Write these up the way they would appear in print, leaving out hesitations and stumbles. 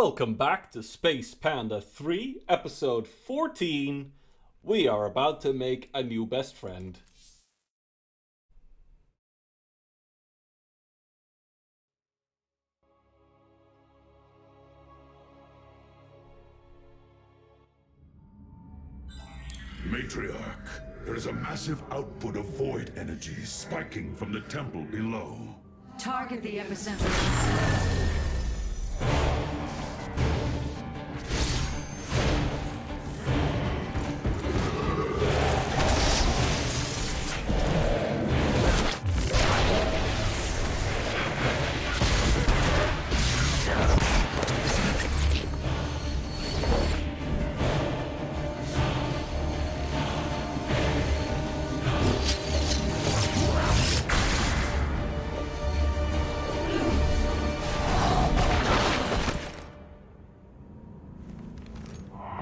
Welcome back to Space Panda 3, episode 14. We are about to make a new best friend. Matriarch, there is a massive output of void energy spiking from the temple below. Target the epicenter.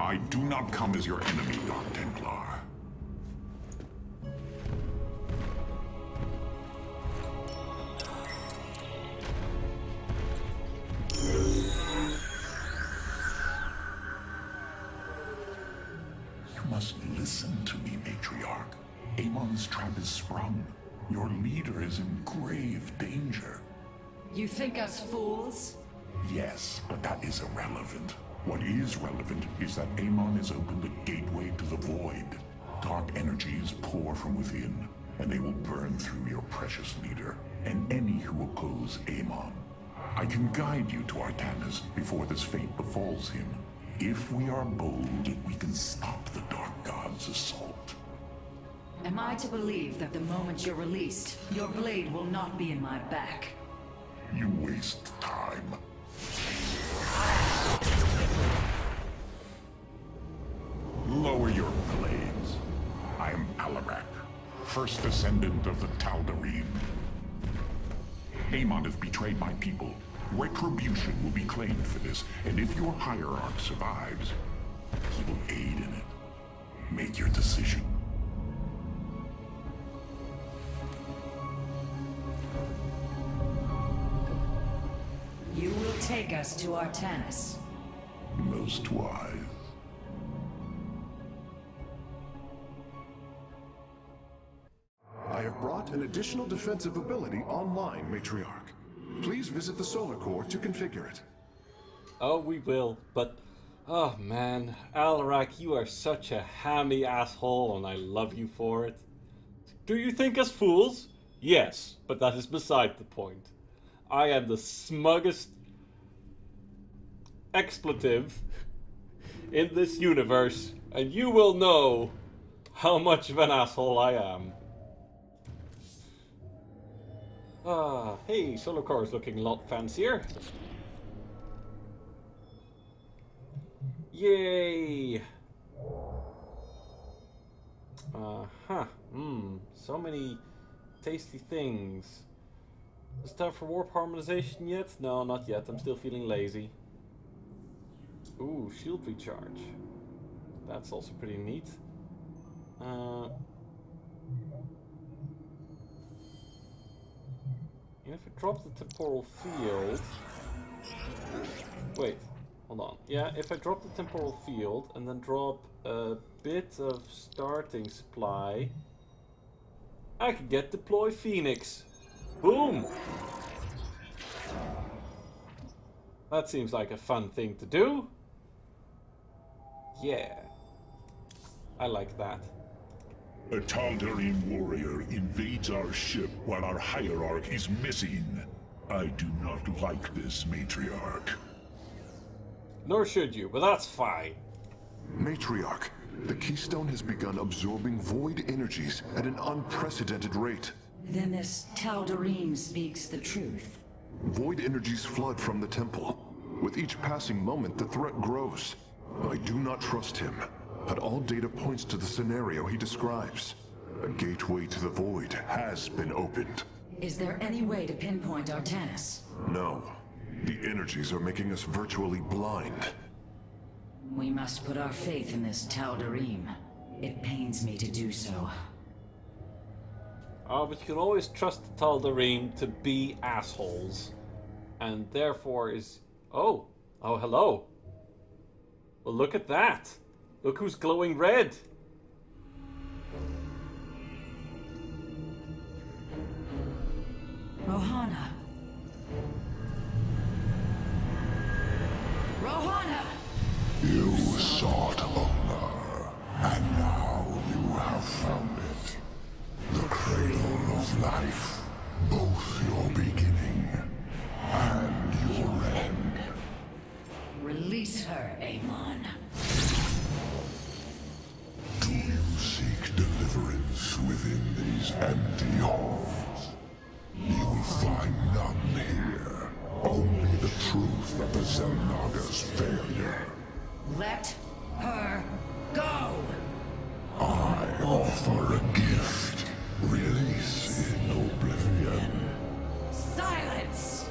I do not come as your enemy, Dark Templar. You must listen to me, Matriarch. Amon's trap is sprung. Your leader is in grave danger. You think us fools? Yes, but that is irrelevant. What is relevant is that Amon has opened a gateway to the void. Dark energies pour from within, and they will burn through your precious leader, and any who oppose Amon. I can guide you to Artanis before this fate befalls him. If we are bold, we can stop the Dark God's assault. Am I to believe that the moment you're released, your blade will not be in my back? You waste time. Lower your blades. I am Alarak, first descendant of the Tal'Darim. Amon has betrayed my people. Retribution will be claimed for this, and if your hierarch survives, he will aid in it. Make your decision. You will take us to Artanis. Most wise. I have brought an additional defensive ability online, Matriarch. Please visit the solar core to configure it. Oh, we will, but... Oh man, Alarak, you are such a hammy asshole and I love you for it. Do you think us fools? Yes, but that is beside the point. I am the smuggest expletive in this universe, and you will know how much of an asshole I am. Hey, solar core is looking a lot fancier. Yay! So many tasty things. Is it time for warp harmonization yet? No, not yet. I'm still feeling lazy. Ooh, shield recharge. That's also pretty neat. And if I drop the temporal field... Wait, hold on. Yeah, if I drop the temporal field and then drop a bit of starting supply, I could get Deploy Phoenix. Boom! That seems like a fun thing to do. Yeah. I like that. A Tal'Darim warrior invades our ship while our hierarch is missing. I do not like this, Matriarch. Nor should you, but that's fine. Matriarch, the Keystone has begun absorbing void energies at an unprecedented rate. Then this Tal'Darim speaks the truth. Void energies flood from the temple. With each passing moment, the threat grows. I do not trust him, but all data points to the scenario he describes. A gateway to the void has been opened. Is there any way to pinpoint Artanis? No. The energies are making us virtually blind. We must put our faith in this Tal'Darim. It pains me to do so. Oh, but you can always trust the Tal'Darim to be assholes. And therefore is... Oh, Oh, hello. Well, look at that. Look who's glowing red. Rohana. Rohana! You sought honor, and now you have found it. The cradle of life, both your beginning and your end. Release her, Amon. Do you seek deliverance within these empty halls? You will find none here. Only the truth of the Xel'Naga's failure. Let her go! I offer a gift. Release in oblivion. Silence!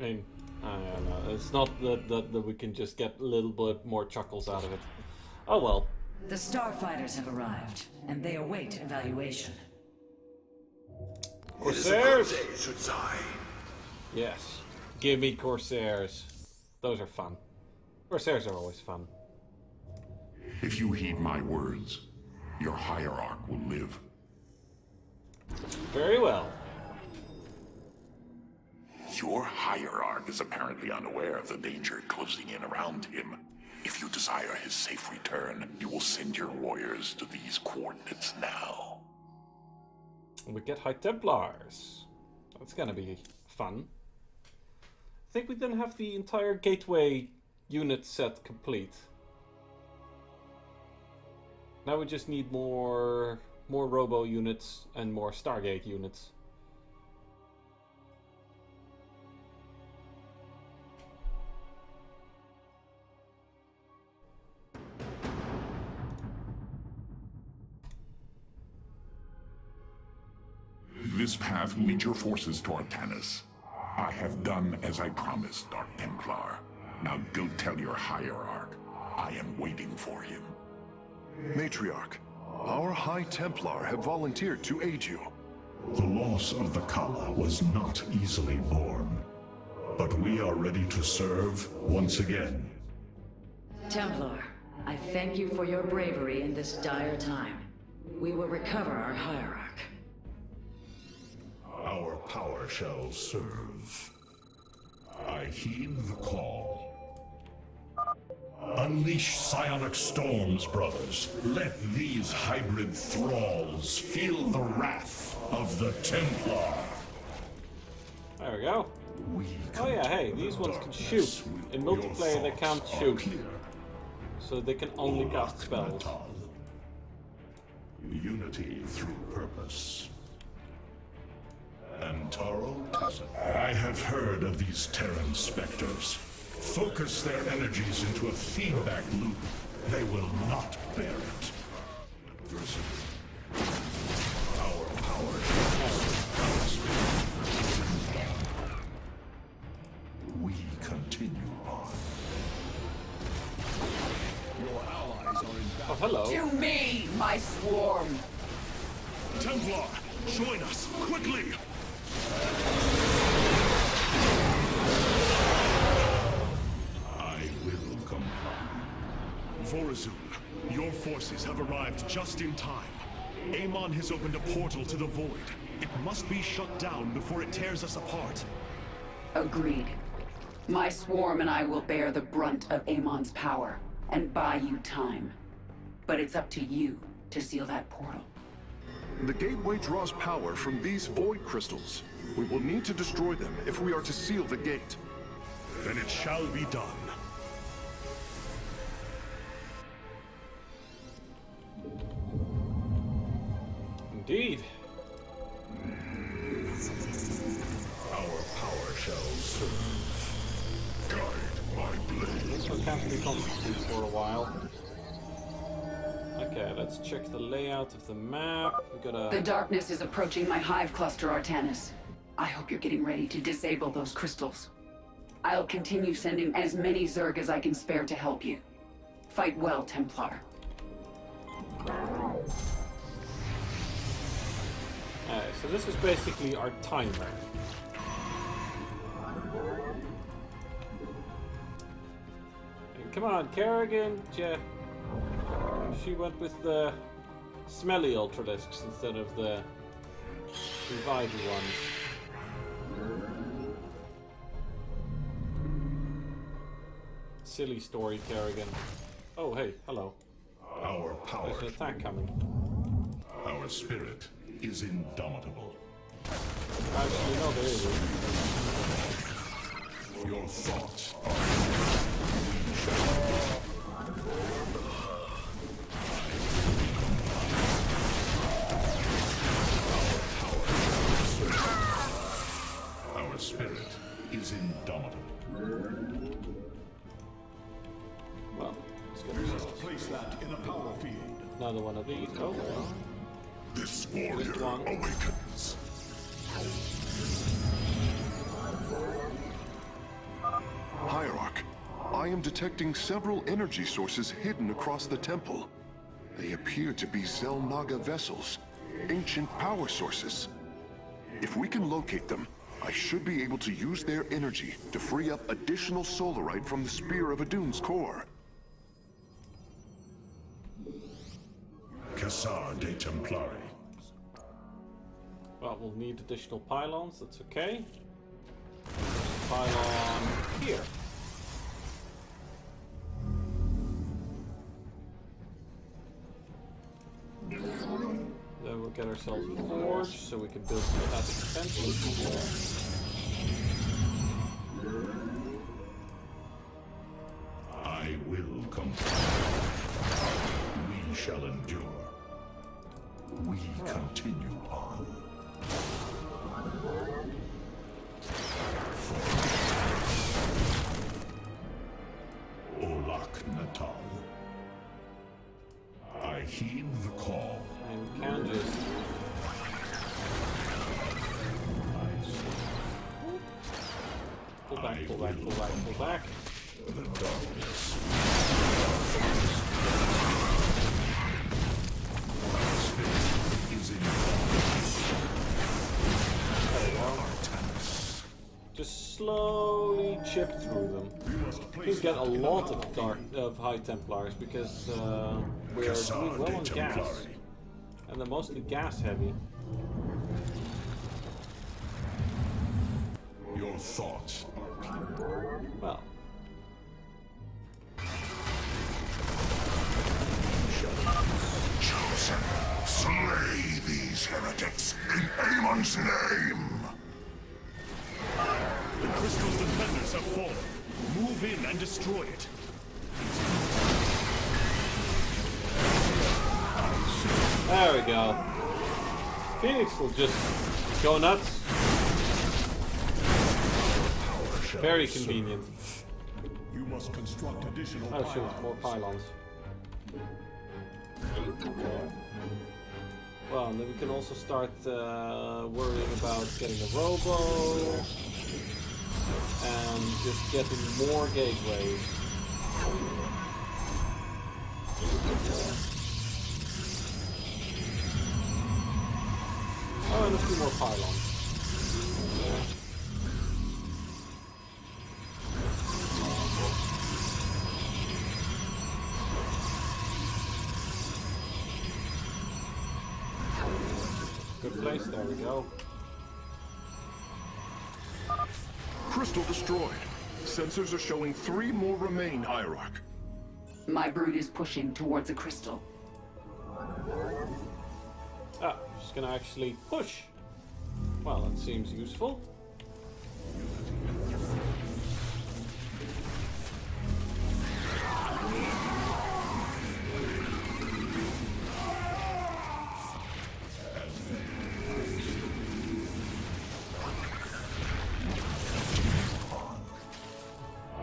I mean, I don't know. It's not that we can just get a little bit more chuckles out of it. Oh well. The starfighters have arrived, and they await evaluation. Corsairs! Yes. Give me Corsairs. Those are fun. Corsairs are always fun. If you heed my words, your hierarch will live. Very well. Your hierarch is apparently unaware of the danger closing in around him. If you desire his safe return, you will send your warriors to these coordinates now. We get High Templars. That's gonna be fun. I think we then have the entire gateway unit set complete. Now we just need more robo units and more Stargate units. This path will lead your forces toward Tanis. I have done as I promised, Dark Templar. Now go tell your hierarch. I am waiting for him. Matriarch, our High Templar have volunteered to aid you. The loss of the Kala was not easily borne, but we are ready to serve once again. Templar, I thank you for your bravery in this dire time. We will recover our hierarch. Our power shall serve. I heed the call. Unleash psionic storms, brothers. Let these hybrid thralls feel the wrath of the Templar. There we go. Oh yeah, hey, these ones can shoot. In multiplayer they can't shoot. So they can only cast spells. Unity through purpose. And Taro, I have heard of these Terran specters. Focus their energies into a feedback loop. They will not bear it. Our power we continue on. Your allies are in battle. Oh, hello. To me, my swarm! Templar, join us, quickly! I will comply. Vorazun, your forces have arrived just in time. Amon has opened a portal to the Void. It must be shut down before it tears us apart. Agreed. My swarm and I will bear the brunt of Amon's power, and buy you time. But it's up to you to seal that portal. The gateway draws power from these void crystals. We will need to destroy them if we are to seal the gate. Then it shall be done. Indeed. Our power shall serve. Guide my blade. This one can't be constituted for a while. Okay, let's check the layout of the map. We got The a... darkness is approaching my hive cluster, Artanis. I hope you're getting ready to disable those crystals. I'll continue sending as many Zerg as I can spare to help you. Fight well, Templar. So this is basically our timer. And come on, Kerrigan. She went with the smelly Ultralisks instead of the revivey ones. Silly story, Kerrigan. Oh, hey, hello. Our power, There's an attack coming. our spirit is indomitable. Actually, no, there isn't. Your thoughts are... Our spirit is indomitable. Well, let's get ourselves Place that in a power field. another one of these. Oh, This warrior one. awakens. Hierarch, I am detecting several energy sources hidden across the temple. They appear to be Zelnaga vessels, ancient power sources. If we can locate them, I should be able to use their energy to free up additional solarite from the Spear of Adun's core. Cassar de Templari. well, we'll need additional pylons. That's okay. Pylon here. Then we'll get ourselves a forge so we can build some static defenses. I will come. We shall endure. We continue on. Olak Natal. I heed the call. And can just pull back, pull back, pull back, pull back. The darkness. My spirit is in Artanis. Just slowly chip through them. We get a lot of High Templars because we're doing well on gas. And they're mostly gas heavy. Your thoughts are clear. Well, Chosen, slay these heretics in Amon's name! The crystal's defenders have fallen. Move in and destroy it. there we go. Phoenix will just go nuts. Very convenient. You must construct additional Oh shoot, more pylons. Well, and then we can also start worrying about getting a robo and just getting more gateways. Oh, and a few more pylons. Good place, there we go. Crystal destroyed. Sensors are showing 3 more remain, Hierarch. My brood is pushing towards a crystal. Ah, she's gonna actually push. Well, that seems useful.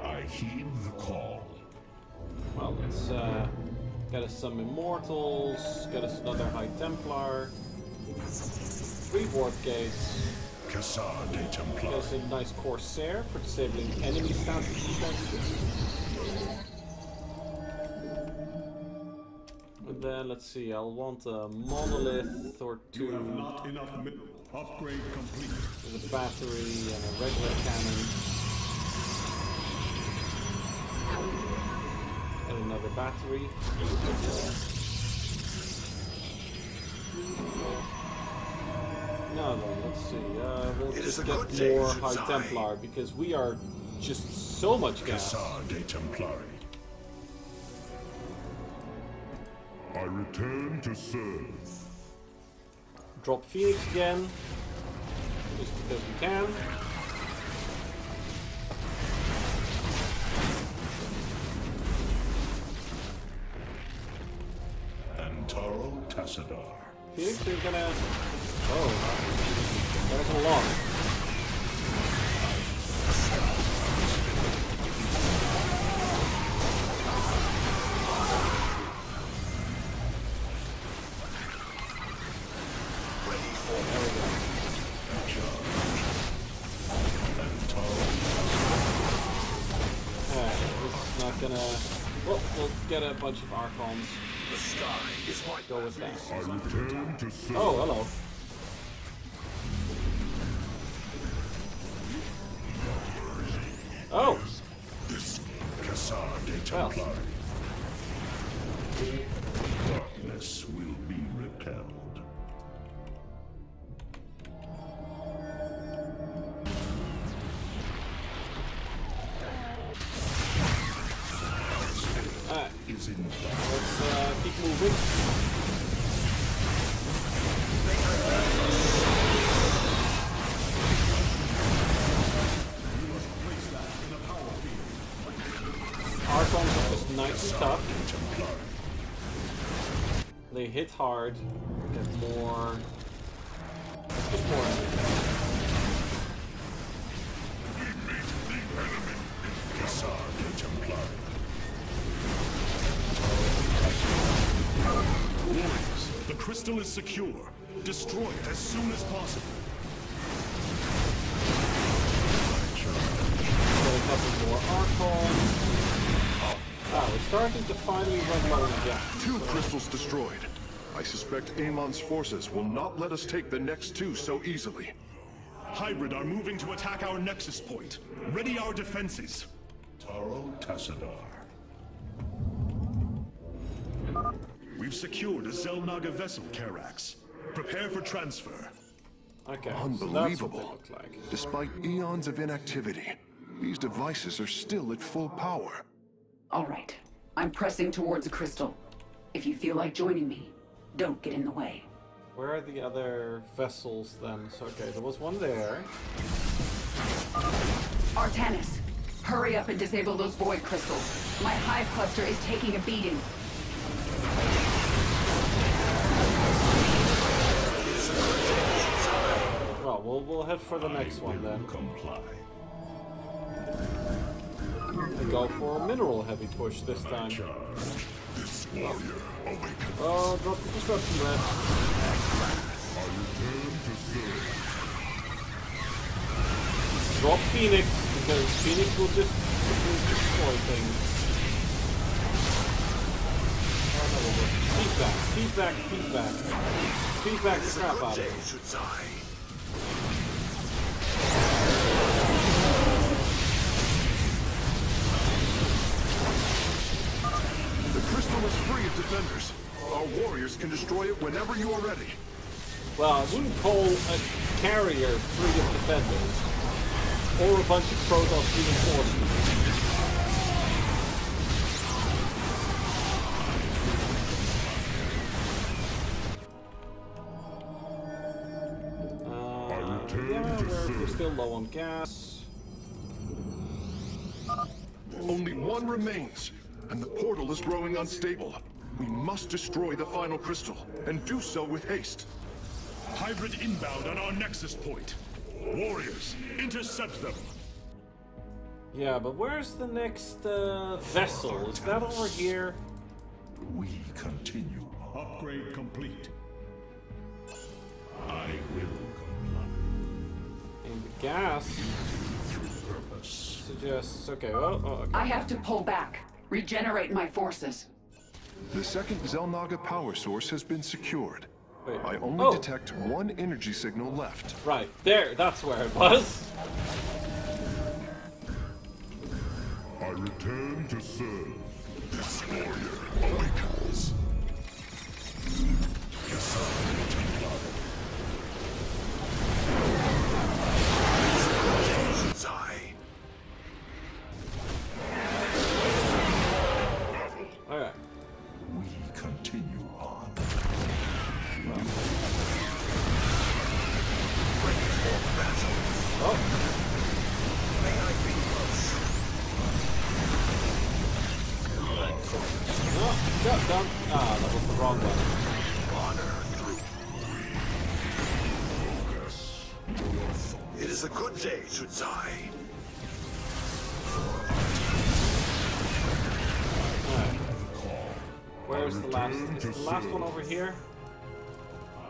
I heed the call. Well, let's get us some Immortals, get us another High Templar, 3 Warp Gates, Cassar de get Templari. us a nice Corsair for disabling enemy static defenses. And Then let's see, I'll want a monolith or two. You have not enough mineral. Upgrade complete. With a battery and a regular cannon. And another battery. Now then, let's see. We'll just get more High Templar because we are just so much gas. Cassar de Templari. I return to serve. Drop Phoenix again. Just because we can. Antaro Tassadar. Phoenix, you're gonna... Oh, there's a lot. Well, we'll get a bunch of Archons. The sky is my Go with that. I return to serve. Oh, hello. Oh! This Cassar de Well. Templari. Darkness will be repelled. Alright, Is in let's keep moving. Archons are just nice and tough. They hit hard, get more... just more energy. Cassar de Templari. The crystal is secure. Destroy it as soon as possible. Get a couple more Archons. Ah, we're starting to finally run low on gas. 2 crystals destroyed. I suspect Amon's forces will not let us take the next 2 so easily. Hybrid are moving to attack our nexus point. Ready our defenses. Taro Tassadar. We've secured a Zelnaga vessel, Karax. Prepare for transfer. Okay, so that's what they Unbelievable. look like. Despite eons of inactivity, these devices are still at full power. All right. I'm pressing towards a crystal. If you feel like joining me, don't get in the way. Where are the other vessels then? So, okay, there was one there. Artanis, hurry up and disable those void crystals. My hive cluster is taking a beating. Well, we'll head for the next one then. Comply. And go for a mineral heavy push this time. This warrior awakens. Oh, drop the destruction breath. I return to serve. Drop Phoenix, because Phoenix will just destroy things. Oh, no, we'll work. Feedback, feedback, feedback. Feedback the crap out of it. The crystal is free of defenders. Our warriors can destroy it whenever you are ready. Well, I wouldn't call a carrier free of defenders. Or a bunch of Protoss reinforcements. Yeah, we're still low on gas. Only one remains, and the portal is growing unstable. We must destroy the final crystal, and do so with haste. Hybrid inbound on our nexus point. Warriors, intercept them. Yeah, but where's the next vessel? Is that over here? We continue. Upgrade complete. I will comply. And the gas Through purpose. suggests... Okay, oh, okay. I have to pull back, regenerate my forces. The second Zelnaga power source has been secured. Wait. I only detect one energy signal left. Right, there, that's where it was. I return to serve. This warrior awakens. Alright. We continue on. Oh. May I be close? No, shut down. Ah, that was the wrong one. Honor through. It is a good day to die. Where's the last? Is the last one over here?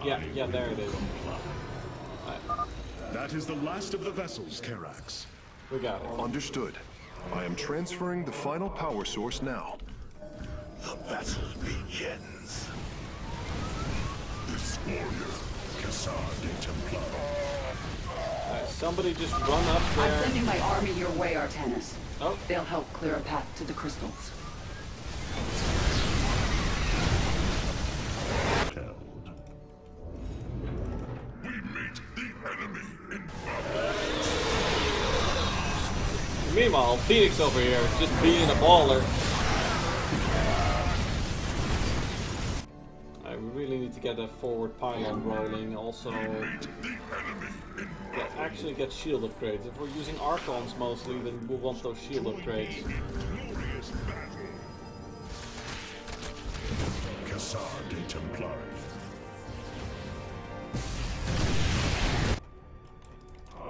Yeah, there it is. Right. That is the last of the vessels, Karax. We got it. Understood. I am transferring the final power source now. The battle begins. This warrior, Cassard de Templar. Alright, somebody just run up I'm there. sending my army your way, Artanis. Oh. They'll help clear a path to the crystals. We meet the enemy in battle. Meanwhile, Phoenix over here, just being a baller. We really need to get a forward pylon rolling. Also, actually get shield upgrades. If we're using Archons mostly, then we'll want those shield upgrades. Cassard de Templar.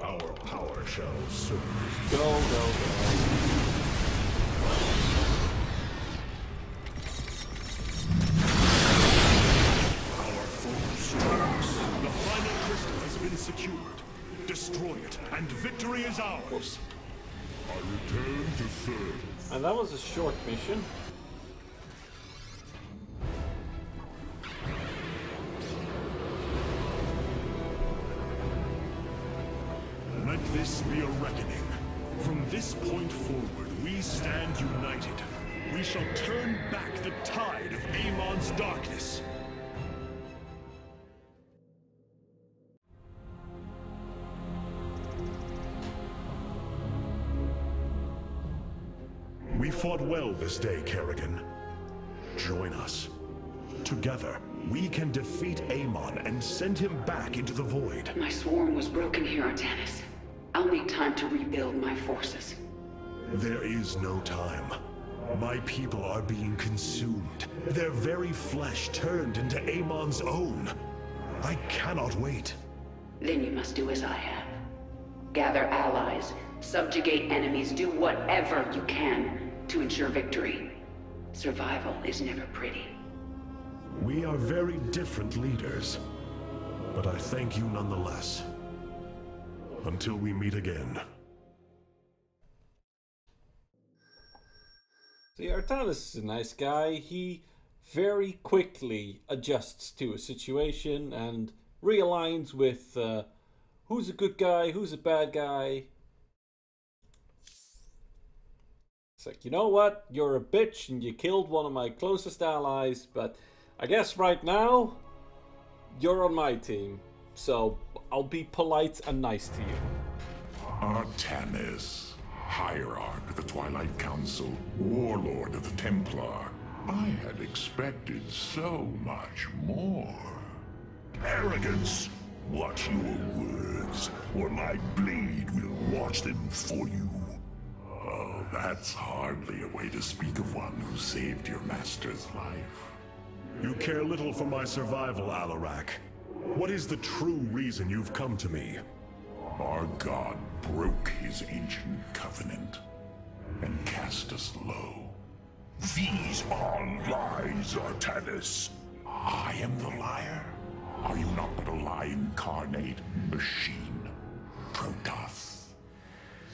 Our power shall soon. Go. The final crystal has been secured. Destroy it, and victory is ours. I return to serve. And that was a short mission. Let this be a reckoning. From this point forward, we stand united. We shall turn back the tide of Amon's darkness. We fought well this day, Kerrigan. Join us. Together, we can defeat Amon and send him back into the void. My swarm was broken here, Artanis. I'll need time to rebuild my forces. There is no time. My people are being consumed. Their very flesh turned into Amon's own. I cannot wait. Then you must do as I have. Gather allies, subjugate enemies, do whatever you can to ensure victory. Survival is never pretty. We are very different leaders, but I thank you nonetheless. Until we meet again. See, Artanis is a nice guy. He very quickly adjusts to a situation and realigns with who's a good guy, who's a bad guy. It's like, you know what? You're a bitch and you killed one of my closest allies, but I guess right now, you're on my team. So I'll be polite and nice to you. Artanis, Hierarch of the Twilight Council, Warlord of the Templar. I had expected so much more. Arrogance! Watch your words, or my blade will watch them for you. Oh, that's hardly a way to speak of one who saved your master's life. You care little for my survival, Alarak. What is the true reason you've come to me? Our god broke his ancient covenant and cast us low. These are lies, Artanis. I am the liar? Are you not but a lie incarnate, machine? Protoss.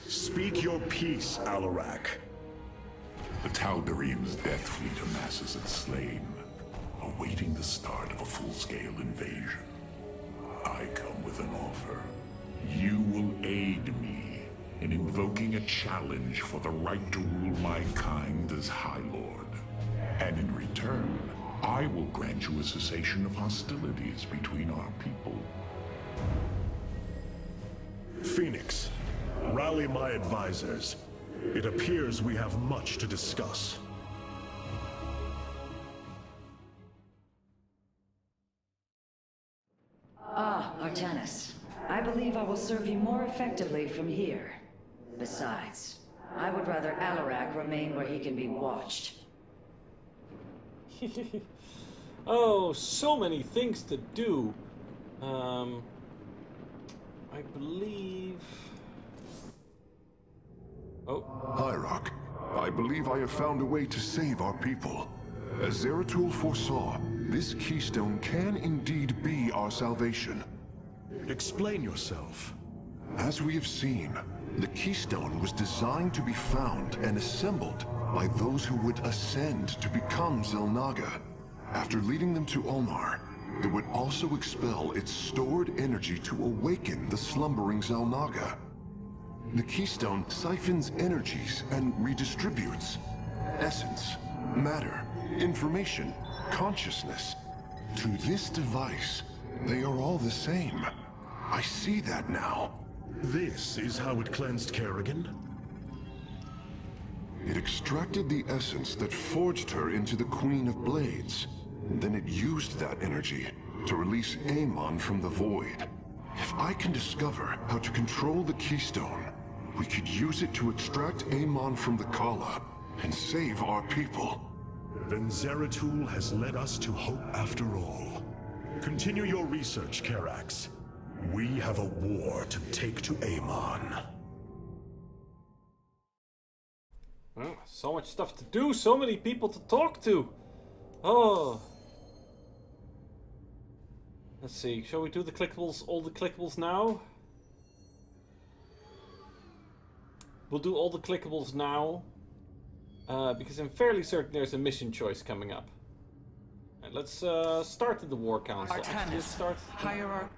Speak your peace, Alarak. The Tal'Darim's death fleet amasses its slain, awaiting the start of a full-scale invasion. I come with an offer. You will aid me in invoking a challenge for the right to rule my kind as High Lord. And in return, I will grant you a cessation of hostilities between our people. Phoenix, rally my advisors. It appears we have much to discuss. Ah, Artanis. I believe I will serve you more effectively from here. Besides, I would rather Alarak remain where he can be watched. Oh, so many things to do. I believe... Oh. Hyrok, I believe I have found a way to save our people. As Zeratul foresaw, this keystone can indeed be our salvation. Explain yourself. As we have seen, the keystone was designed to be found and assembled by those who would ascend to become Xel'Naga. After leading them to Ulnar, it would also expel its stored energy to awaken the slumbering Xel'Naga. The keystone siphons energies and redistributes essence, matter, information, consciousness. To this device, they are all the same. I see that now. This is how it cleansed Kerrigan? It extracted the essence that forged her into the Queen of Blades. Then it used that energy to release Amon from the void. If I can discover how to control the keystone, we could use it to extract Amon from the Kala and save our people. Then Zeratul has led us to hope after all. Continue your research, Karax. We have a war to take to Amon. Oh, so much stuff to do, so many people to talk to. Oh. Let's see, shall we do the clickables, all the clickables now? We'll do all the clickables now. Because I'm fairly certain there's a mission choice coming up. And let's start in the War Council. Artanis, Hierarch.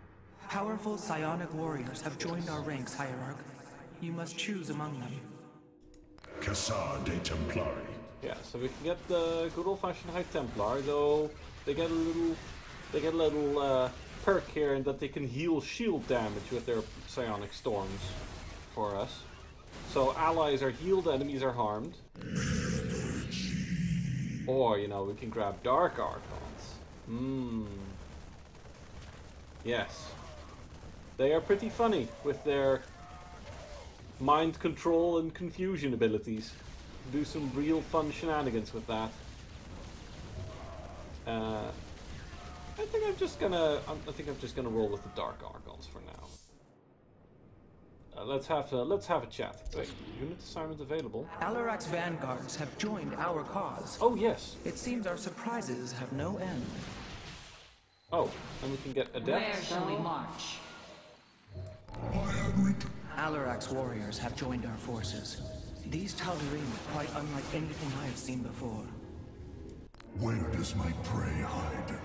Powerful psionic warriors have joined our ranks, Hierarch. You must choose among them. Cassar de Templari. Yeah, so we can get the good old-fashioned High Templar, though they get a little perk here in that they can heal shield damage with their psionic storms for us. So allies are healed, enemies are harmed. Or, you know, we can grab Dark Archons. Yes. They are pretty funny with their mind control and confusion abilities. Do some real fun shenanigans with that. I think I'm just gonna roll with the Dark Archons for now. Let's have a chat. Wait, unit assignment available. Alarak's vanguards have joined our cause. Oh yes. It seems our surprises have no end. Oh, and we can get adepts. Where shall we march? Alarak's warriors have joined our forces. These Tal'Darim are quite unlike anything I have seen before. Where does my prey hide?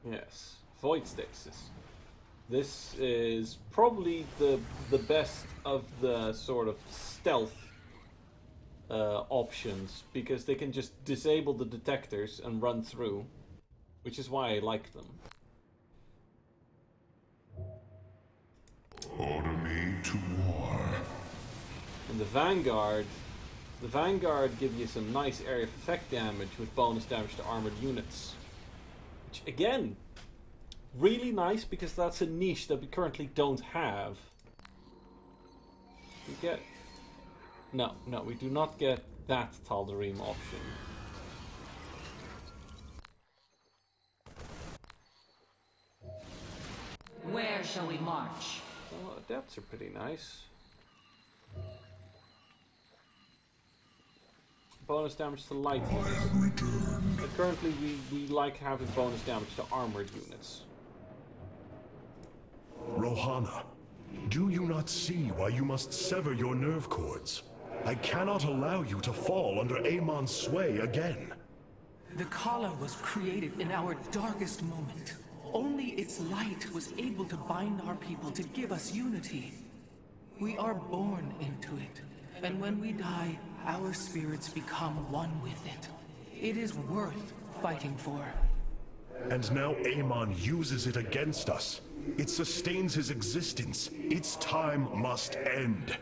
Yes, Void Stasis. This is probably the best of the sort of stealth options, because they can just disable the detectors and run through, which is why I like them. Order me to war. And the Vanguard give you some nice area of effect damage with bonus damage to armored units. Which, again, really nice, because that's a niche that we currently don't have. We get... No, we do not get that Tal'Darim option. Where shall we march? Well, adepts are pretty nice. Bonus damage to light units. But currently we like having bonus damage to armored units. Rohana, do you not see why you must sever your nerve cords? I cannot allow you to fall under Amon's sway again. The Kala was created in our darkest moment. Only its light was able to bind our people to give us unity. We are born into it, and when we die, our spirits become one with it. It is worth fighting for. And now Amon uses it against us. It sustains his existence. Its time must end.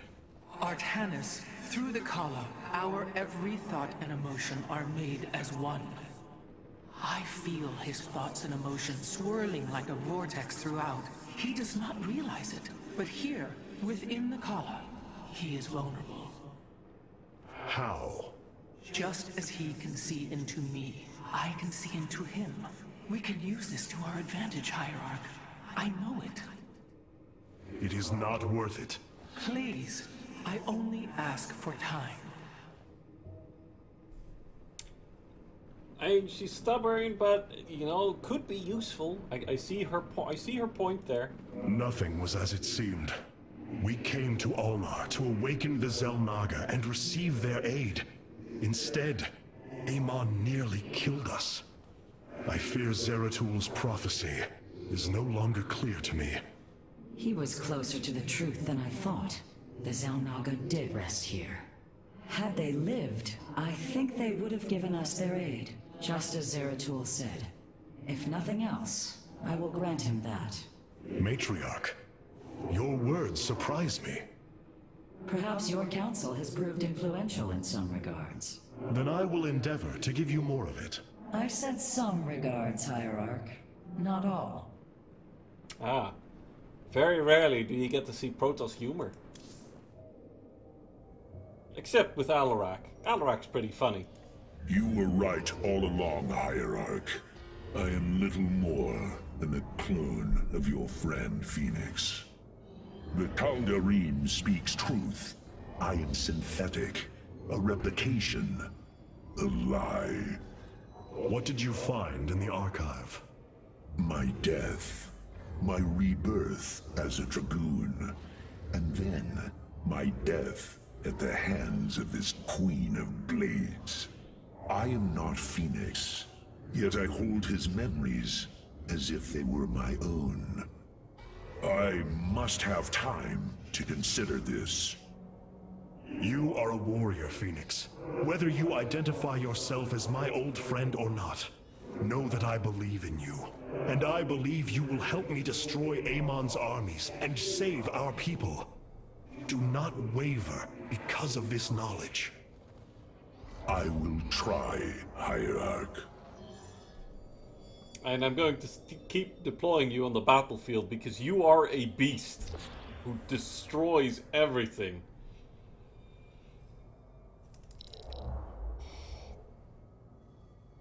Artanis, through the Kala, our every thought and emotion are made as one. I feel his thoughts and emotions swirling like a vortex throughout. He does not realize it, but here, within the Kala, he is vulnerable. How? Just as he can see into me, I can see into him. We can use this to our advantage, Hierarch. I know it. It is not worth it. Please, I only ask for time. She's stubborn, but you know, could be useful. I see her. I see her point there. Nothing was as it seemed. We came to Ulnar to awaken the Xel'Naga and receive their aid. Instead, Amon nearly killed us. I fear Zeratul prophecy is no longer clear to me. He was closer to the truth than I thought. The Xel'Naga did rest here. Had they lived, I think they would have given us their aid, just as Zeratul said. If nothing else, I will grant him that. Matriarch, your words surprise me. Perhaps your counsel has proved influential in some regards. Then I will endeavor to give you more of it. I said some regards, Hierarch. Not all. Ah. Very rarely do you get to see Protoss humor. Except with Alarak. Alarak's pretty funny. You were right all along, Hierarch. I am little more than a clone of your friend Phoenix. The Tal'Darim speaks truth. I am synthetic, a replication, a lie. What did you find in the archive? My death, my rebirth as a Dragoon, and then my death at the hands of this Queen of Blades. I am not Phoenix, yet I hold his memories as if they were my own. I must have time to consider this. You are a warrior, Phoenix. Whether you identify yourself as my old friend or not, know that I believe in you. And I believe you will help me destroy Amon's armies and save our people. Do not waver because of this knowledge. I will try, Hierarch. And I'm going to keep deploying you on the battlefield because you are a beast who destroys everything.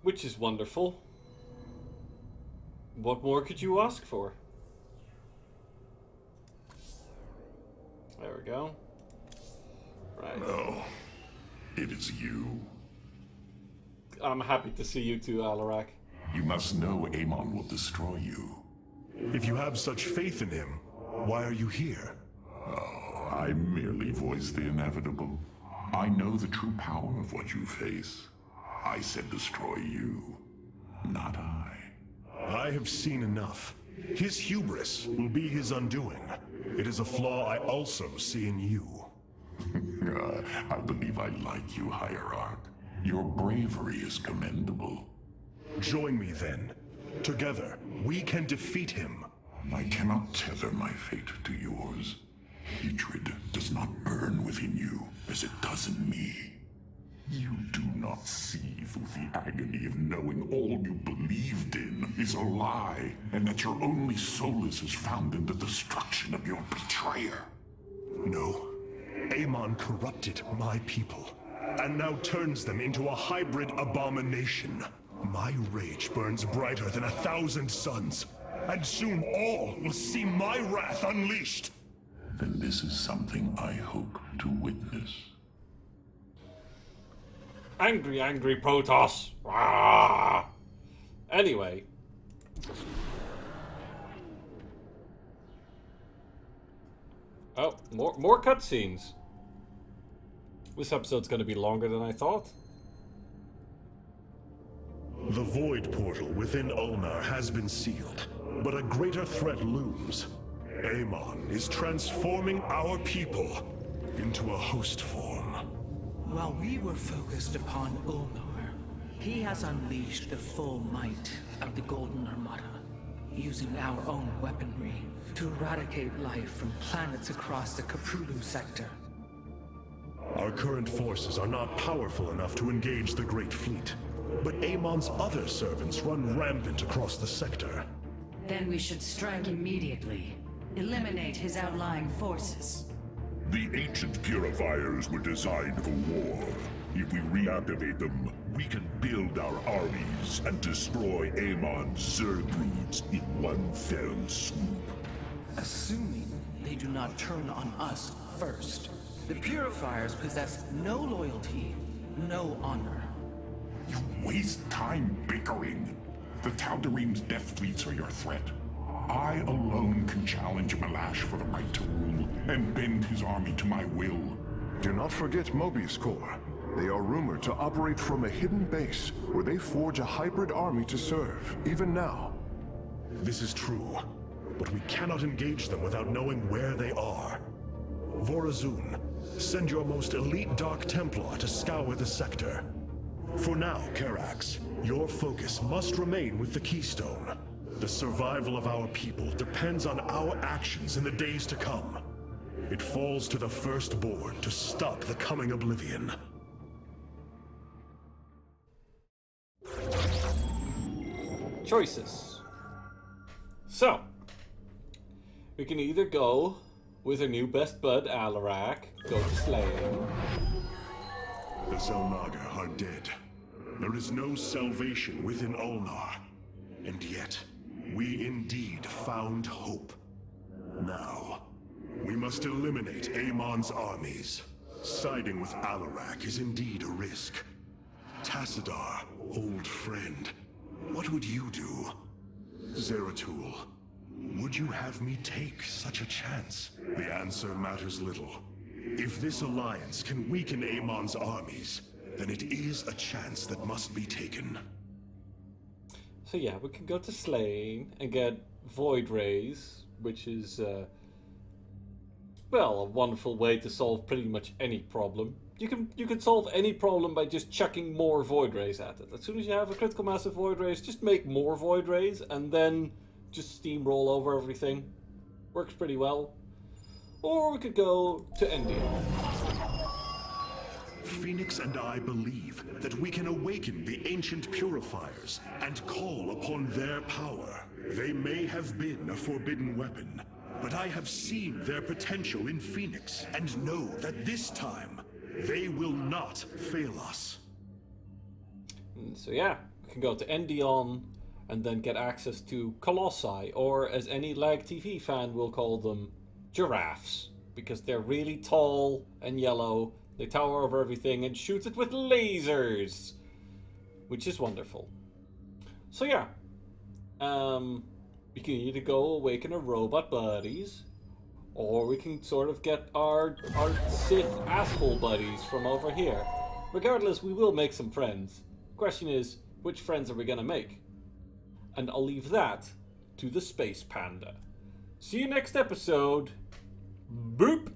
Which is wonderful. What more could you ask for? There we go. Right. No, it is you. I'm happy to see you too, Alarak. You must know Amon will destroy you. If you have such faith in him, why are you here? Oh, I merely voice the inevitable. I know the true power of what you face. I said destroy you, not I. I have seen enough. His hubris will be his undoing. It is a flaw I also see in you. I believe I like you, Hierarch. Your bravery is commendable. Join me then. Together, we can defeat him. I cannot tether my fate to yours. Hatred does not burn within you as it does in me. You do not see through the agony of knowing all you believed in is a lie, and that your only solace is found in the destruction of your betrayer. No. Amon corrupted my people, and now turns them into a hybrid abomination. My rage burns brighter than 1,000 suns, and soon all will see my wrath unleashed. Then this is something I hope to witness. Angry, angry Protoss! Rah! Anyway. Oh, more cutscenes. This episode's gonna be longer than I thought. The void portal within Ulnar has been sealed, but a greater threat looms. Amon is transforming our people into a host form. While we were focused upon Ulnar, he has unleashed the full might of the Golden Armada, using our own weaponry to eradicate life from planets across the Caprulu sector. Our current forces are not powerful enough to engage the Great Fleet, but Amon's other servants run rampant across the sector. Then we should strike immediately. Eliminate his outlying forces. The ancient purifiers were designed for war. If we reactivate them, we can build our armies and destroy Amon's Zerg broods in one fell swoop. Assuming they do not turn on us first. The Purifiers possess no loyalty, no honor. You waste time bickering. The Tal'Darim's death fleets are your threat. I alone can challenge Malash for the right to rule and bend his army to my will. Do not forget Mobius Corps. They are rumored to operate from a hidden base where they forge a hybrid army to serve, even now. This is true, but we cannot engage them without knowing where they are. Vorazun, send your most elite Dark Templar to scour the sector. For now, Karax, your focus must remain with the Keystone. The survival of our people depends on our actions in the days to come. It falls to the Firstborn to stop the coming oblivion. Choices. So, we can either go with our new best bud, Alarak, go to slaying. The Xel'Naga are dead. There is no salvation within Ulnar. And yet, we indeed found hope. Now, we must eliminate Amon's armies. Siding with Alarak is indeed a risk. Tassadar, old friend, what would you do? Zeratul, would you have me take such a chance? The answer matters little. If this alliance can weaken Amon's armies, then it is a chance that must be taken. So yeah, we can go to Slaying and get Void Rays, which is, well, a wonderful way to solve pretty much any problem. You can solve any problem by just chucking more Void Rays at it. As soon as you have a critical mass of Void Rays, just make more Void Rays and then just steamroll over everything. Works pretty well. Or we could go to Endion. Phoenix and I believe that we can awaken the ancient purifiers and call upon their power. They may have been a forbidden weapon, but I have seen their potential in Phoenix and know that this time they will not fail us. So yeah, we can go to Endion and then get access to Colossi, or as any Lag TV fan will call them, giraffes, because they're really tall and yellow. They tower over everything and shoot it with lasers, which is wonderful. So yeah, we can either go awaken our robot buddies, or we can sort of get our Sith asshole buddies from over here. Regardless, we will make some friends. Question is, which friends are we gonna make? And I'll leave that to the Space Panda. See you next episode. Boop!